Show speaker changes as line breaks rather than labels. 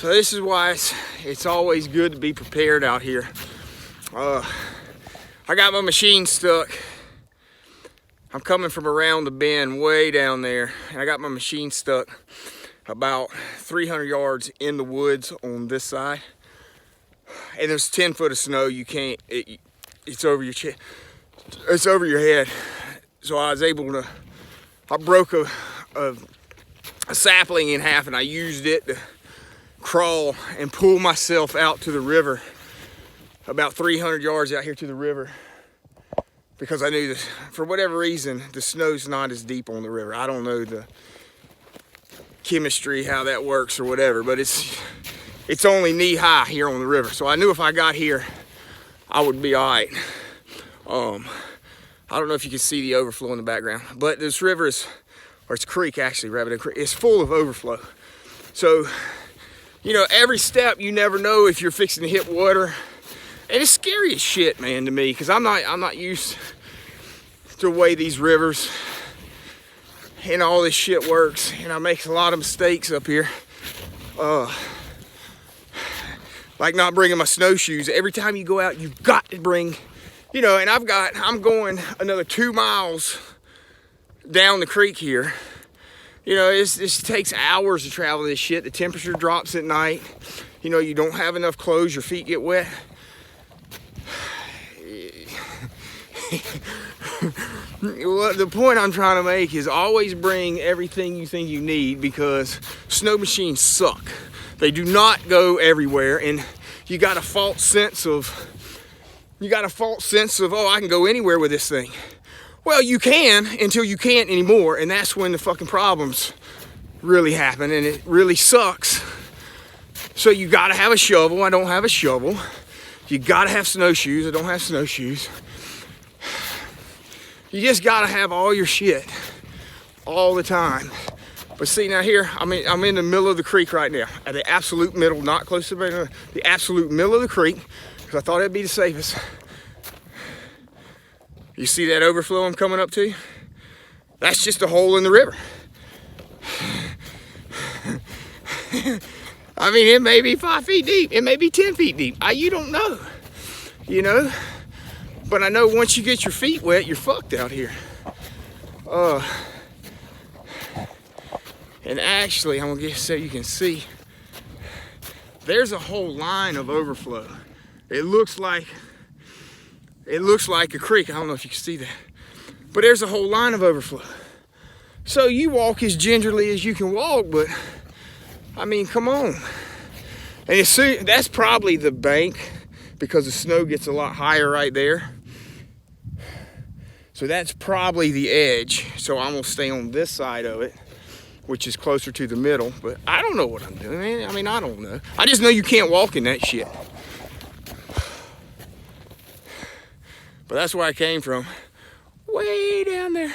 So this is why it's always good to be prepared out here. I got my machine stuck. I'm coming from around the bend way down there, and I got my machine stuck about 300 yards in the woods on this side. And there's 10 foot of snow. You can't, it's over your chest, it's over your head. So I was able to, I broke a sapling in half, and I used it to crawl and pull myself out to the river, about 300 yards out here to the river, because I knew that for whatever reason the snow's not as deep on the river. I don't know the chemistry, how that works or whatever, but it's only knee high here on the river. So I knew if I got here I would be all right. I don't know if you can see the overflow in the background, but this river is, or it's a creek actually, Rabbit Creek, it's full of overflow. So you know, every step you never know if you're fixing to hit water. And it's scary as shit, man, to me, because I'm not used to the way these rivers and all this shit works, and I make a lot of mistakes up here. Like not bringing my snowshoes. Every time you go out, you've got to bring, you know, and I'm going another 2 miles down the creek here. You know, this takes hours to travel this shit. The temperature drops at night. You know, you don't have enough clothes, your feet get wet. The point I'm trying to make is always bring everything you think you need, because snow machines suck. They do not go everywhere, and you got a false sense of, oh, I can go anywhere with this thing. Well, you can until you can't anymore, and that's when the fucking problems really happen, and it really sucks. So you gotta have a shovel. I don't have a shovel. You gotta have snowshoes. I don't have snowshoes. You just gotta have all your shit all the time. But see, now here, I'm in the middle of the creek right now, at the absolute middle, not close to the absolute middle of the creek, because I thought it'd be the safest. You see that overflow I'm coming up to? That's just a hole in the river. I mean, it may be 5 feet deep. It may be 10 feet deep. You don't know, you know? But I know once you get your feet wet, you're fucked out here. And actually, I'm gonna get so you can see, there's a whole line of overflow. It looks like a creek. I don't know if you can see that, but there's a whole line of overflow. So you walk as gingerly as you can walk, but I mean, come on. And that's probably the bank, because the snow gets a lot higher right there. So that's probably the edge. So I'm gonna stay on this side of it, which is closer to the middle, but I don't know what I'm doing, man. I mean, I don't know. I just know you can't walk in that shit. But that's where I came from, way down there.